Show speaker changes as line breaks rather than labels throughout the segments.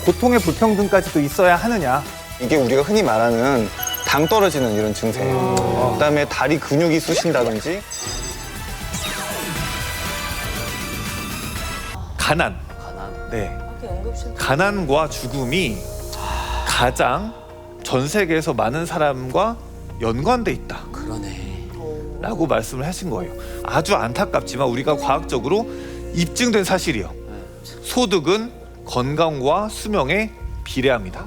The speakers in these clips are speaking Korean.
고통의 불평등까지도 있어야 하느냐.
이게 우리가 흔히 말하는 당 떨어지는 이런 증세예요. 그다음에 다리 근육이 쑤신다든지.
가난. 네. 가난과 죽음이 가장 전 세계에서 많은 사람과 연관돼 있다.
그러네.
라고 말씀을 하신 거예요. 아주 안타깝지만 우리가 과학적으로 입증된 사실이요. 소득은 건강과 수명에 비례합니다.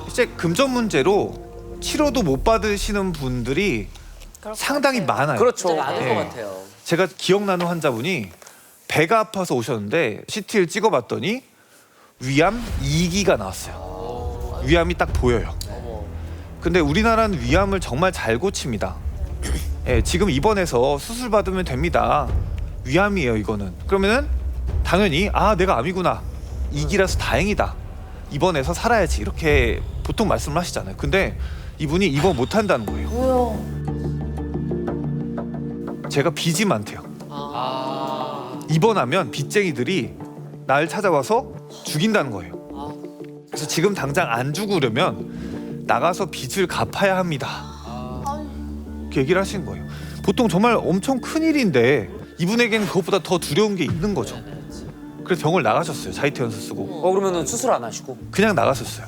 이제 금전 문제로 치료도 못 받으시는 분들이 상당히 많아요.
그렇죠. 많은
네.
것 같아요.
제가 기억나는 환자분이 배가 아파서 오셨는데 CT를 찍어봤더니 위암 2기가 나왔어요. 위암이 딱 보여요. 근데 우리나라는 위암을 정말 잘 고칩니다. 예, 지금 입원해서 수술 받으면 됩니다. 위암이에요, 이거는. 그러면은 당연히 내가 암이구나. 2기라서 다행이다. 입원해서 살아야지. 이렇게 보통 말씀을 하시잖아요. 근데 이분이 입원 못 한다는 거예요.
왜요?
제가 빚이 많대요. 입원하면 빚쟁이들이 날 찾아와서 죽인다는 거예요. 그래서 지금 당장 안 죽으려면 나가서 빚을 갚아야 합니다. 그 얘기를 하신 거예요. 보통 정말 엄청 큰 일인데 이분에게는 그것보다 더 두려운 게 있는 거죠. 그래서 병을 나가셨어요. 자위태연소 쓰고.
그러면은 수술 안 하시고?
그냥 나가셨어요.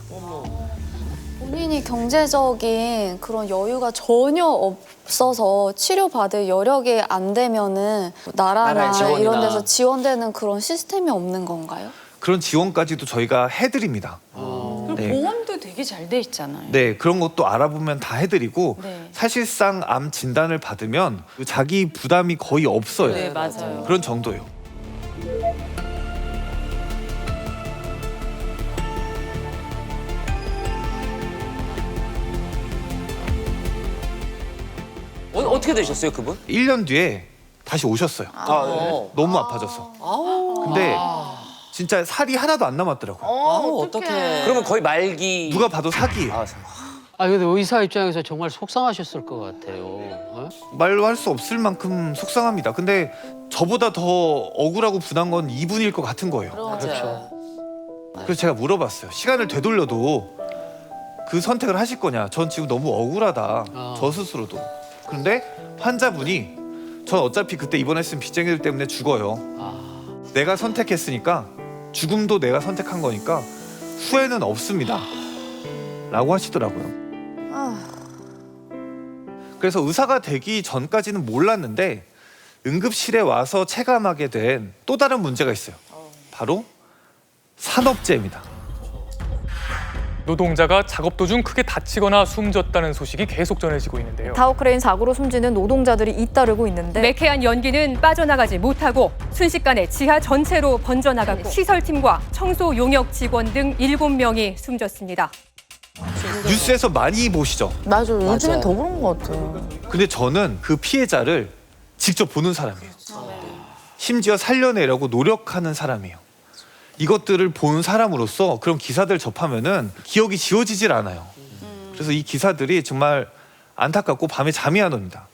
본인이 경제적인 그런 여유가 전혀 없어서 치료받을 여력이 안 되면은 나라나
나라의 지원이나.
이런 데서 지원되는 그런 시스템이 없는 건가요?
그런 지원까지도 저희가 해드립니다.
그리고
네.
보험도 되게 잘 돼 있잖아요.
네, 그런 것도 알아보면 다 해드리고
네.
사실상 암 진단을 받으면 자기 부담이 거의 없어요.
네, 맞아요.
그런 정도예요.
어떻게 되셨어요, 그분?
1년 뒤에 다시 오셨어요. 너무 아파져서. 근데 진짜 살이 하나도 안 남았더라고요.
어떡해. 그러면 거의 말기.
누가 봐도 사기예요.
근데 의사 입장에서 정말 속상하셨을 것 같아요. 어?
말로 할 수 없을 만큼 속상합니다. 근데 저보다 더 억울하고 분한 건 이분일 것 같은 거예요.
그렇죠.
그래서 제가 물어봤어요. 시간을 되돌려도 그 선택을 하실 거냐. 전 지금 너무 억울하다. 저 스스로도. 그런데 환자분이 전 어차피 그때 입원했으면 빚쟁이들 때문에 죽어요. 내가 선택했으니까 죽음도 내가 선택한 거니까 후회는 없습니다. 라고 하시더라고요. 그래서 의사가 되기 전까지는 몰랐는데 응급실에 와서 체감하게 된 또 다른 문제가 있어요. 바로 산업재해입니다.
노동자가 작업 도중 크게 다치거나 숨졌다는 소식이 계속 전해지고 있는데요.
타워크레인 사고로 숨지는 노동자들이 잇따르고 있는데
매캐한 연기는 빠져나가지 못하고 순식간에 지하 전체로 번져나갔고 시설팀과 청소 용역 직원 등 7명이 숨졌습니다.
뉴스에서 많이 보시죠?
맞아요. 요즘엔
맞아요.
더 그런 것 같아요.
근데 저는 그 피해자를 직접 보는 사람이에요. 심지어 살려내려고 노력하는 사람이에요. 이것들을 본 사람으로서 그런 기사들 접하면은 기억이 지워지질 않아요. 그래서 이 기사들이 정말 안타깝고 밤에 잠이 안 옵니다.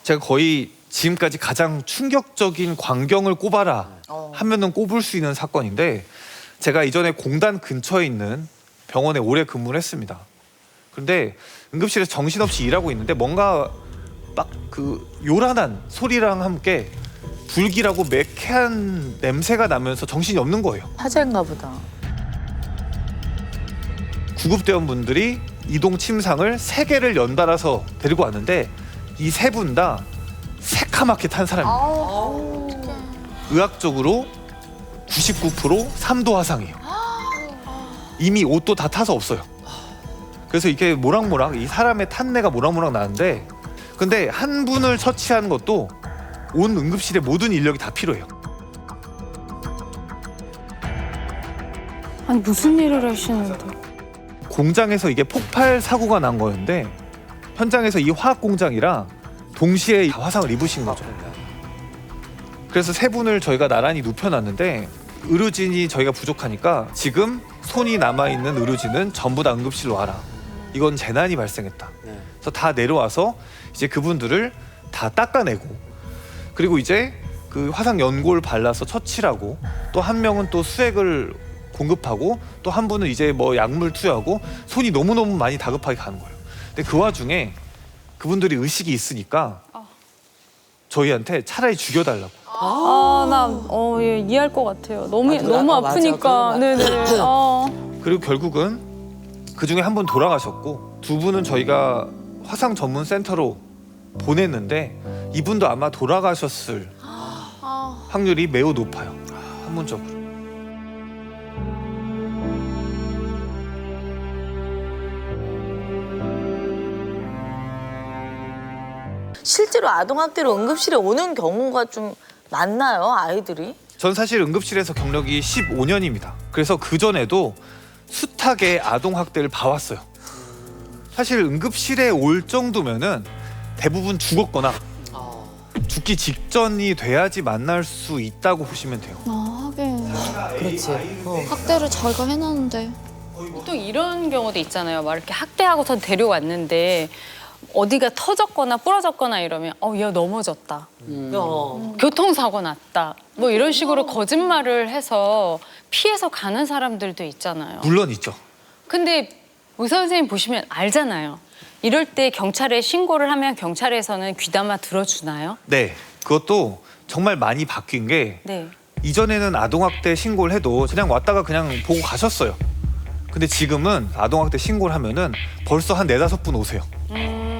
제가 거의 지금까지 가장 충격적인 광경을 꼽아라 하면은 꼽을 수 있는 사건인데 제가 이전에 공단 근처에 있는 병원에 오래 근무를 했습니다. 그런데 응급실에서 정신없이 일하고 있는데 뭔가 막 그 요란한 소리랑 함께 불길하고 매캐한 냄새가 나면서 정신이 없는 거예요.
화재인가 보다.
구급대원분들이 이동 침상을 3개를 연달아서 데리고 왔는데 이 3분 다 새카맣게 탄 사람입니다. 의학적으로 99% 3도 화상이에요. 이미 옷도 다 타서 없어요. 그래서 이게 모락모락 이 사람의 탄내가 모락모락 나는데 근데 한 분을 처치하는 것도 온 응급실의 모든 인력이 다 필요해요.
아니 무슨 일을 하시는데?
공장에서 이게 폭발 사고가 난 거였는데 현장에서 이 화학 공장이랑 동시에 화상을 입으신 거죠. 그래서 3분을 저희가 나란히 눕혀놨는데 의료진이 저희가 부족하니까 지금 손이 남아있는 의료진은 전부 다 응급실로 와라. 이건 재난이 발생했다. 그래서 다 내려와서 이제 그분들을 다 닦아내고 그리고 이제 그 화상 연고를 발라서 처치를 하고 또 한 명은 또 수액을 공급하고 또 한 분은 이제 뭐 약물 투여하고 손이 너무너무 많이 다급하게 가는 거예요. 근데 그 와중에 그분들이 의식이 있으니까 저희한테 차라리 죽여달라고.
예, 이해할 것 같아요. 너무
맞아, 맞아.
아프니까.
그런
네네.
그리고 결국은 그 중에 한 분 돌아가셨고 두 분은 저희가 화상 전문 센터로 보냈는데 이분도 아마 돌아가셨을 확률이 매우 높아요. 학문적으로.
실제로 아동학대로 응급실에 오는 경우가 좀 많나요, 아이들이?
전 사실 응급실에서 경력이 15년입니다. 그래서 그전에도 숱하게 아동학대를 봐왔어요. 사실 응급실에 올 정도면은 대부분 죽었거나 죽기 직전이 돼야지 만날 수 있다고 보시면 돼요.
하긴
그렇지.
학대를 자기가 해놨는데.
보통 이런 경우도 있잖아요. 막 이렇게 학대하고선 데려왔는데 어디가 터졌거나 부러졌거나 이러면 얘 넘어졌다. 교통사고 났다. 뭐 이런 식으로 거짓말을 해서 피해서 가는 사람들도 있잖아요.
물론 있죠.
근데 의사 선생님 보시면 알잖아요. 이럴 때 경찰에 신고를 하면 경찰에서는 귀담아 들어주나요?
네, 그것도 정말 많이 바뀐 게
네.
이전에는 아동학대 신고를 해도 그냥 왔다가 그냥 보고 가셨어요. 근데 지금은 아동학대 신고를 하면은 벌써 한 4-5분 오세요.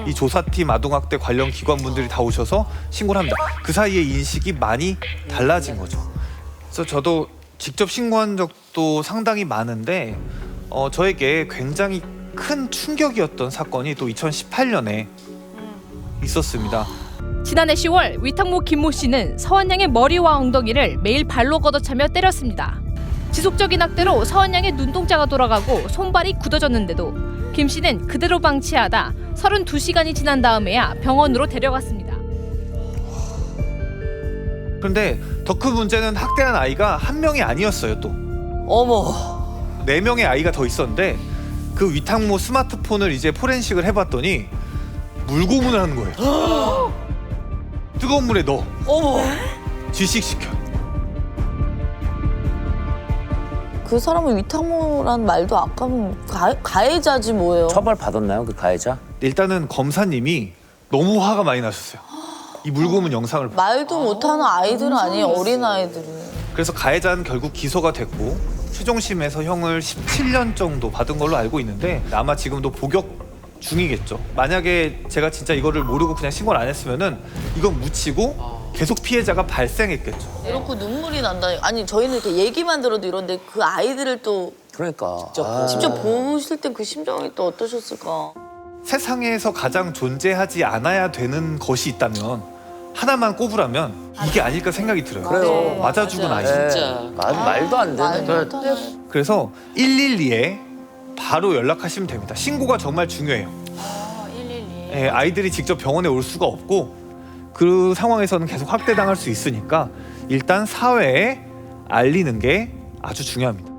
이 조사팀 아동학대 관련 기관분들이 다 오셔서 신고를 합니다. 그 사이에 인식이 많이 달라진 거죠. 그래서 저도 직접 신고한 적도 상당히 많은데 저에게 굉장히 큰 충격이었던 사건이 또 2018년에 있었습니다.
지난해 10월 위탁모 김모 씨는 서한 양의 머리와 엉덩이를 매일 발로 걷어차며 때렸습니다. 지속적인 학대로 서한 양의 눈동자가 돌아가고 손발이 굳어졌는데도 김 씨는 그대로 방치하다 32시간이 지난 다음에야 병원으로 데려갔습니다.
그런데 더 큰 문제는 학대한 아이가 한 명이 아니었어요. 또
어머.
4명의 아이가 더 있었는데 그 위탁모 스마트폰을 이제 포렌식을 해봤더니 물고문을 하는 거예요. 뜨거운 물에 넣어.
어머.
질식시켜.
그 사람은 위탁모란 말도 아까는 가해자지 뭐예요.
처벌 받았나요, 그 가해자?
일단은 검사님이 너무 화가 많이 나셨어요. 이 물고문 영상을 보고.
말도 못하는 아이들은 아니에요, 어린아이들은.
그래서 가해자는 결국 기소가 됐고 최종심에서 형을 17년 정도 받은 걸로 알고 있는데 아마 지금도 복역 중이겠죠. 만약에 제가 진짜 이거를 모르고 그냥 신고를 안 했으면은 이건 묻히고 계속 피해자가 발생했겠죠.
이렇고 눈물이 난다. 아니 저희는 이렇게 얘기만 들어도 이런데 그 아이들을 또
그러니까.
직접 보실 때 그 심정이 또 어떠셨을까?
세상에서 가장 존재하지 않아야 되는 것이 있다면 하나만 꼽으라면 이게 아닐까 생각이 들어요.
그래요.
맞아 죽은 아이.
말도 안 되는.
그래서 112에 바로 연락하시면 됩니다. 신고가 정말 중요해요.
112.
예, 아이들이 직접 병원에 올 수가 없고 그 상황에서는 계속 학대당할 수 있으니까 일단 사회에 알리는 게 아주 중요합니다.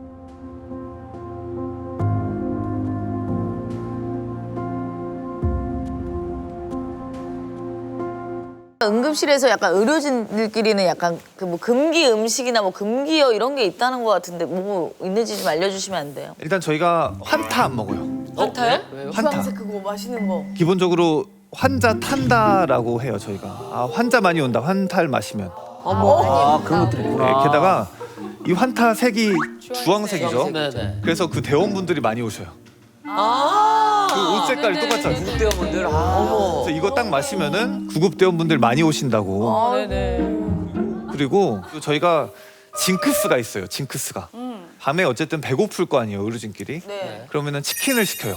응급실에서 약간 의료진들끼리는 약간 그 뭐 금기 음식이나 뭐 금기어 이런 게 있다는 것 같은데 뭐 있는지 좀 알려주시면 안 돼요?
일단 저희가 환타 안 먹어요.
환타요?
환타.
그거 맛있는 거.
기본적으로 환자 탄다라고 해요. 저희가 환자 많이 온다. 환타를 마시면.
그런 것들이
네,
있구나.
게다가 이 환타 색이 주황색이죠.
네네.
그래서 그 대원분들이 많이 오셔요. 그 옷 색깔이 똑같잖아요.
국대원분들.
그래서 이거 딱 마시면은 구급 대원분들 많이 오신다고. 그리고 또 저희가 징크스가 있어요. 징크스가. 밤에 어쨌든 배고플 거 아니에요. 의료진끼리.
네.
그러면은 치킨을 시켜요.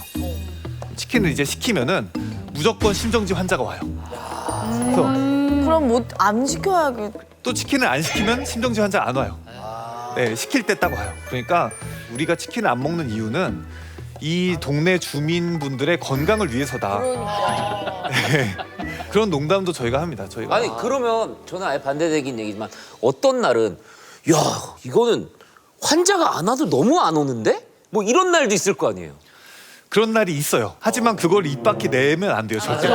치킨을 이제 시키면은 무조건 심정지 환자가 와요. 그래서
그럼 뭐 안 시켜야겠.
또 치킨을 안 시키면 심정지 환자 안 와요. 네, 시킬 때 딱 와요. 그러니까 우리가 치킨을 안 먹는 이유는 이 동네 주민분들의 건강을 위해서다. 네, 그런 농담도 저희가 합니다. 저희가.
아니 그러면 저는 아예 반대되긴 얘기지만 어떤 날은 야 이거는 환자가 안 와도 너무 안 오는데? 뭐 이런 날도 있을 거 아니에요.
그런 날이 있어요. 하지만 그걸 입 밖에 내면 안 돼요. 절대로.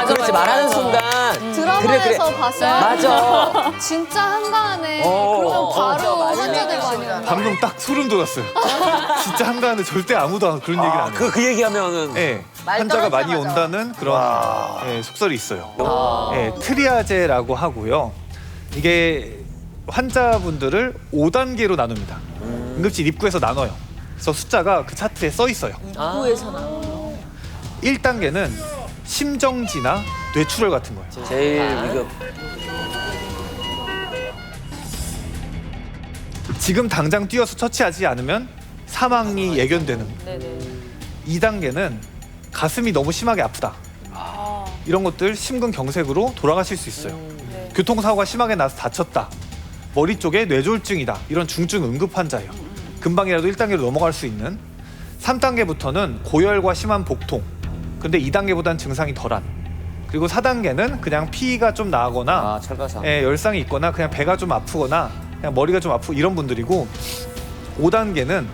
그렇지 말하는 순간. 약간
드라마에서 봤어요.
맞아.
진짜 한가하네.
어,
그러면 바로
맞아.
환자들 많이 온다.
방금 딱 소름 돋았어요. 진짜 한가하는데 절대 아무도 그런 얘기를 안 해요.
그 얘기하면은
예,
말
환자가 많이
떨어지자마자.
온다는 그런 예, 속설이 있어요. 예, 트리아제라고 하고요. 이게 환자분들을 5단계로 나눕니다. 응급실 입구에서 나눠요. 그래서 숫자가 그 차트에 써 있어요.
입구에서나.
1단계는 심정지나 뇌출혈 같은 거예요.
제일 위급.
지금 당장 뛰어서 처치하지 않으면 사망이 예견되는 거예요. 2단계는 가슴이 너무 심하게 아프다. 이런 것들 심근경색으로 돌아가실 수 있어요. 교통사고가 심하게 나서 다쳤다. 머리 쪽에 뇌졸중이다. 이런 중증 응급 환자예요. 금방이라도 1단계로 넘어갈 수 있는. 3단계부터는 고열과 심한 복통. 근데 2단계보다는 증상이 덜한. 그리고 4단계는 그냥 피가 좀 나거나
찰가상.
예, 열상이 있거나 그냥 배가 좀 아프거나 그냥 머리가 좀 아프고 이런 분들이고 5단계는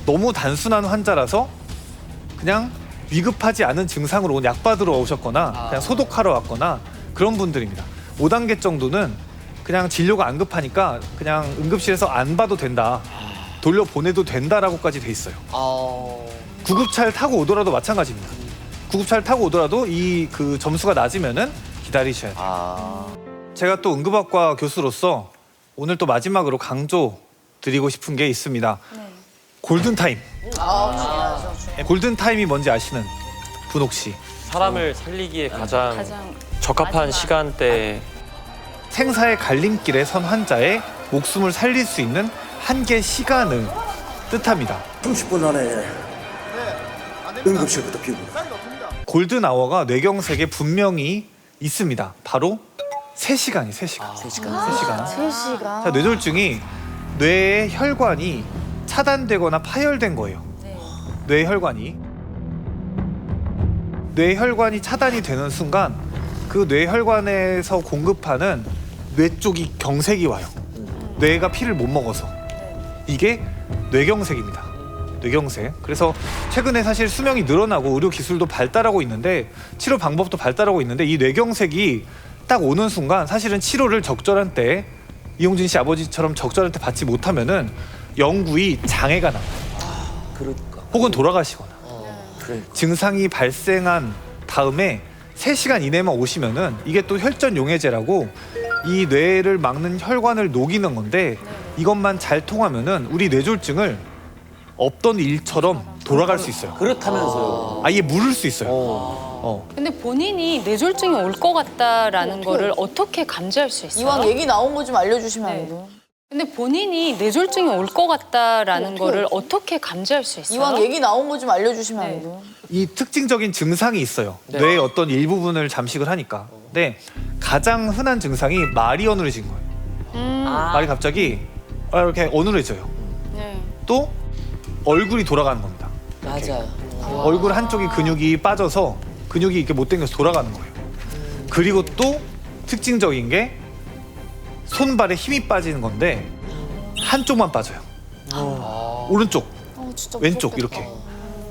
너무 단순한 환자라서 그냥 위급하지 않은 증상으로 약 받으러 오셨거나 그냥 소독하러 왔거나 그런 분들입니다. 5단계 정도는 그냥 진료가 안 급하니까 그냥 응급실에서 안 봐도 된다. 돌려보내도 된다라고까지 돼 있어요. 구급차를 타고 오더라도 마찬가지입니다. 구급차를 타고 오더라도 이 그 점수가 낮으면은 기다리셔야 돼요. 제가 또 응급학과 교수로서 오늘 또 마지막으로 강조 드리고 싶은 게 있습니다. 골든타임. 골든타임이 뭔지 아시는 분 혹시?
사람을 살리기에 가장 적합한 시간대.
생사의 갈림길에 선 환자의 목숨을 살릴 수 있는 한계 시간을 뜻합니다.
30분 안에 응급실부터 비우고.
골든아워가 뇌경색에 분명히 있습니다. 바로 3시간이에요. 3시간. 3시간.
3시간.
자, 뇌졸중이 뇌의 혈관이 차단되거나 파열된 거예요. 뇌혈관이 차단이 되는 순간 그 뇌혈관에서 공급하는 뇌 쪽이 경색이 와요. 뇌가 피를 못 먹어서. 이게 뇌경색입니다. 뇌경색. 그래서 최근에 사실 수명이 늘어나고 의료 기술도 발달하고 있는데 치료 방법도 발달하고 있는데 이 뇌경색이 딱 오는 순간 사실은 치료를 적절한 때 이용진 씨 아버지처럼 적절한 때 받지 못하면은 영구히 장애가 납니다.
그러니까.
혹은 돌아가시거나.
그러니까.
증상이 발생한 다음에 3시간 이내만 오시면은 이게 또 혈전용해제라고 이 뇌를 막는 혈관을 녹이는 건데 이것만 잘 통하면은 우리 뇌졸중을 없던 일처럼 돌아갈 수 있어요.
그렇다면서요.
아예 물을 수 있어요.
근데 본인이 뇌졸중이 올 것 같다라는 거를 어떻게 감지할 수 있어요?
이왕 얘기 나온 거 좀 알려주시면 안 돼요?
근데 본인이 뇌졸중이 올 것 같다라는 거를 어떻게 감지할 수 있어요?
이왕 얘기 나온 거 좀 알려주시면 안 돼요?
이 특징적인 증상이 있어요. 뇌의 어떤 일부분을 잠식을 하니까. 근데 가장 흔한 증상이 말이 어눌해진 거예요. 말이 갑자기 이렇게 어눌해져요. 또 얼굴이 돌아가는 겁니다.
맞아요.
얼굴 한쪽이 근육이 빠져서 근육이 이렇게 못 당겨서 돌아가는 거예요. 그리고 또 특징적인 게 손발에 힘이 빠지는 건데 한쪽만 빠져요. 오른쪽,
진짜
왼쪽 이렇게.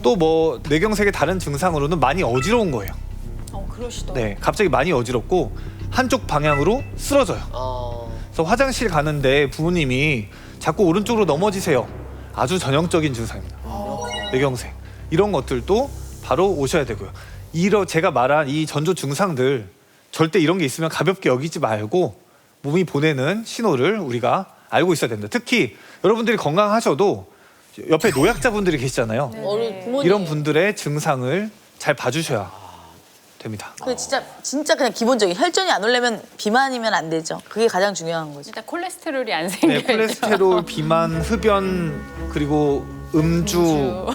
또 뭐 뇌경색의 다른 증상으로는 많이 어지러운 거예요.
그러시더라고요.
네, 갑자기 많이 어지럽고 한쪽 방향으로 쓰러져요. 그래서 화장실 가는데 부모님이 자꾸 오른쪽으로 넘어지세요. 아주 전형적인 증상입니다. 뇌경색. 이런 것들도 바로 오셔야 되고요. 제가 말한 이 전조 증상들 절대 이런 게 있으면 가볍게 여기지 말고 몸이 보내는 신호를 우리가 알고 있어야 됩니다. 특히 여러분들이 건강하셔도 옆에 노약자분들이 계시잖아요.
부모님.
이런 분들의 증상을 잘 봐주셔야 됩니다.
그 진짜 그냥 기본적인 혈전이 안 오려면 비만이면 안 되죠. 그게 가장 중요한 거죠.
일단 콜레스테롤이 안
네,
생겨요.
콜레스테롤, 비만, 흡연, 그리고 음주,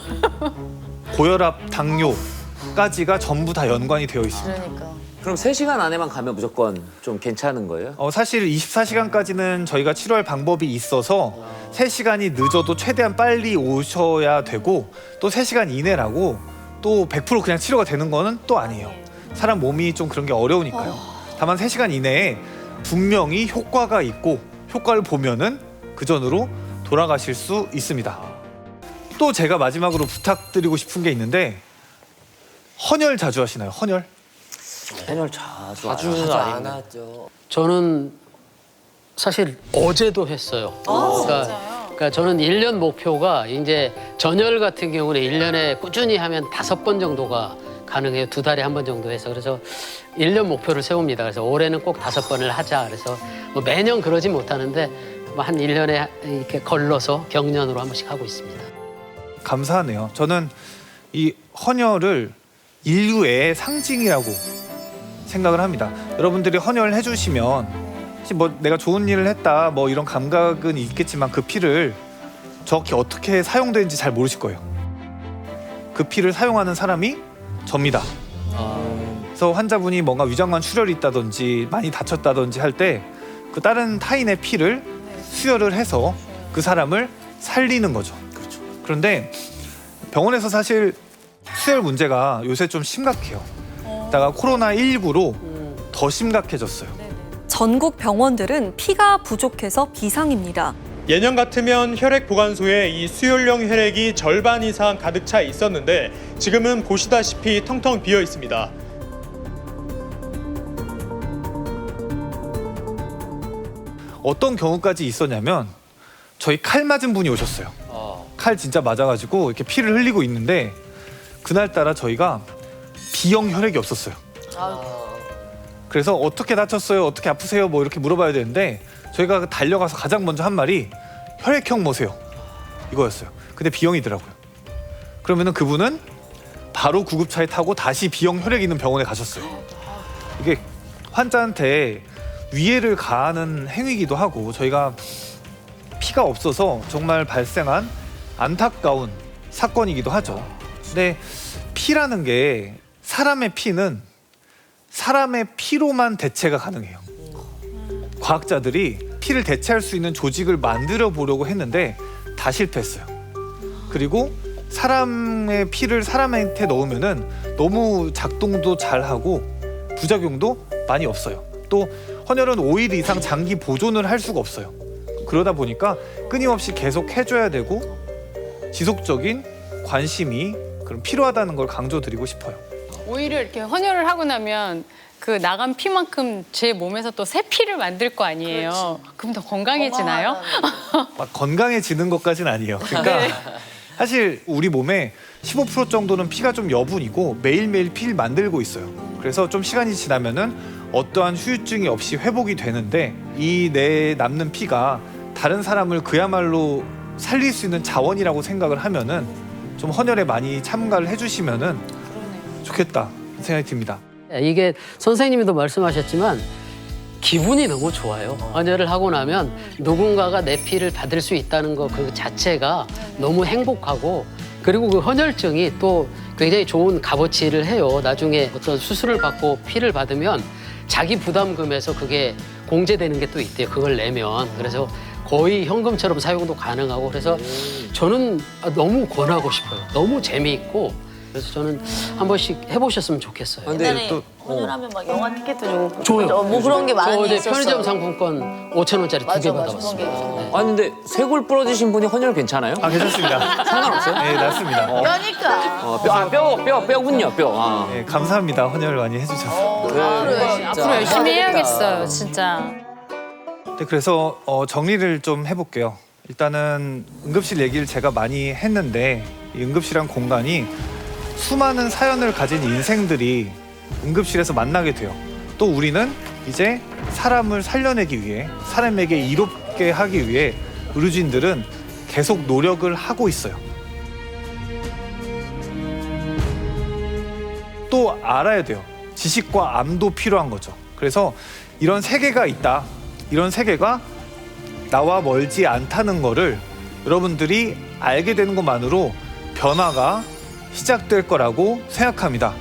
고혈압, 당뇨까지가 전부 다 연관이 되어 있습니다.
그러니까.
그럼 3시간 안에만 가면 무조건 좀 괜찮은 거예요?
사실 24시간까지는 저희가 치료할 방법이 있어서 3시간이 늦어도 최대한 빨리 오셔야 되고 또 3시간 이내라고 또 100% 그냥 치료가 되는 거는 또 아니에요. 사람 몸이 좀 그런 게 어려우니까요. 다만 3시간 이내에 분명히 효과가 있고 효과를 보면은 그 전으로 돌아가실 수 있습니다. 또 제가 마지막으로 부탁드리고 싶은 게 있는데 헌혈 자주 하시나요? 헌혈?
헌혈 자주
자주는
안
아니고.
하죠.
저는 사실 어제도 했어요. 그러니까 저는 1년 목표가 이제 전혈 같은 경우는 1년에 꾸준히 하면 5번 정도가 가능해요. 2달에 1번 정도 해서. 그래서 1년 목표를 세웁니다. 그래서 올해는 꼭 5번을 하자. 그래서 뭐 매년 그러지 못하는데 뭐 한 1년에 이렇게 걸러서 경년으로 한 번씩 하고 있습니다.
감사하네요. 저는 이 헌혈을 인류의 상징이라고 생각을 합니다. 여러분들이 헌혈을 해주시면 혹시 뭐 내가 좋은 일을 했다 뭐 이런 감각은 있겠지만 그 피를 정확히 어떻게 사용되는지 잘 모르실 거예요. 그 피를 사용하는 사람이 접니다. 그래서 환자분이 뭔가 위장관 출혈이 있다든지 많이 다쳤다든지 할 때 그 다른 타인의 피를 수혈을 해서 그 사람을 살리는 거죠. 그런데 병원에서 사실 수혈 문제가 요새 좀 심각해요. 다가 코로나19로 더 심각해졌어요.
전국 병원들은 피가 부족해서 비상입니다.
예년 같으면 혈액 보관소에 이 수혈용 혈액이 절반 이상 가득 차 있었는데 지금은 보시다시피 텅텅 비어 있습니다.
어떤 경우까지 있었냐면 저희 칼 맞은 분이 오셨어요. 칼 진짜 맞아가지고 이렇게 피를 흘리고 있는데 그날따라 저희가 B형 혈액이 없었어요. 그래서 어떻게 다쳤어요? 어떻게 아프세요? 뭐 이렇게 물어봐야 되는데 저희가 달려가서 가장 먼저 한 말이 혈액형 뭐세요? 이거였어요. 근데 B형이더라고요. 그러면은 그분은 바로 구급차에 타고 다시 B형 혈액 있는 병원에 가셨어요. 이게 환자한테 위해를 가하는 행위이기도 하고 저희가 피가 없어서 정말 발생한 안타까운 사건이기도 하죠. 근데 피라는 게 사람의 피는 사람의 피로만 대체가 가능해요. 과학자들이 피를 대체할 수 있는 조직을 만들어 보려고 했는데 다 실패했어요. 그리고 사람의 피를 사람한테 넣으면은 너무 작동도 잘하고 부작용도 많이 없어요. 또 헌혈은 5일 이상 장기 보존을 할 수가 없어요. 그러다 보니까 끊임없이 계속 해줘야 되고 지속적인 관심이 그럼 필요하다는 걸 강조드리고 싶어요.
오히려 이렇게 헌혈을 하고 나면 그 나간 피만큼 제 몸에서 또 새 피를 만들 거 아니에요. 그럼 더 건강해지나요?
막 건강해지는 것까지는 아니에요. 그러니까 사실 우리 몸에 15% 정도는 피가 좀 여분이고 매일매일 피를 만들고 있어요. 그래서 좀 시간이 지나면은 어떠한 후유증이 없이 회복이 되는데 이 내 남는 피가 다른 사람을 그야말로 살릴 수 있는 자원이라고 생각을 하면은 좀 헌혈에 많이 참가를 해주시면은 좋겠다 생각이 듭니다.
이게 선생님도 말씀하셨지만 기분이 너무 좋아요. 헌혈을 하고 나면 누군가가 내 피를 받을 수 있다는 거 그 자체가 너무 행복하고 그리고 그 헌혈증이 또 굉장히 좋은 값어치를 해요. 나중에 어떤 수술을 받고 피를 받으면 자기 부담금에서 그게 공제되는 게 또 있대요. 그걸 내면. 그래서 거의 현금처럼 사용도 가능하고 그래서 저는 너무 권하고 싶어요. 너무 재미있고 그래서 저는 한 번씩 해보셨으면 좋겠어요.
옛날에 헌혈하면 막 영화 티켓도 주고
줘요.
뭐 그런 게 많이
저 어제
있었어.
편의점 상품권 5,000원짜리 2개 받아봤습니다. 네.
아니 근데 쇄골 부러지신 분이 헌혈 괜찮아요?
아 괜찮습니다.
상관없어요?
네 낫습니다.
그러니까.
뼈군요, 뼈.
네, 감사합니다. 헌혈 많이 해주셔서.
앞으로 열심히 해야겠어요, 진짜.
네, 그래서 정리를 좀 해볼게요. 일단은 응급실 얘기를 제가 많이 했는데 이 응급실이란 공간이 수많은 사연을 가진 인생들이 응급실에서 만나게 돼요. 또 우리는 이제 사람을 살려내기 위해 사람에게 이롭게 하기 위해 의료진들은 계속 노력을 하고 있어요. 또 알아야 돼요. 지식과 암도 필요한 거죠. 그래서 이런 세계가 있다. 이런 세계가 나와 멀지 않다는 거를 여러분들이 알게 되는 것만으로 변화가 시작될 거라고 생각합니다.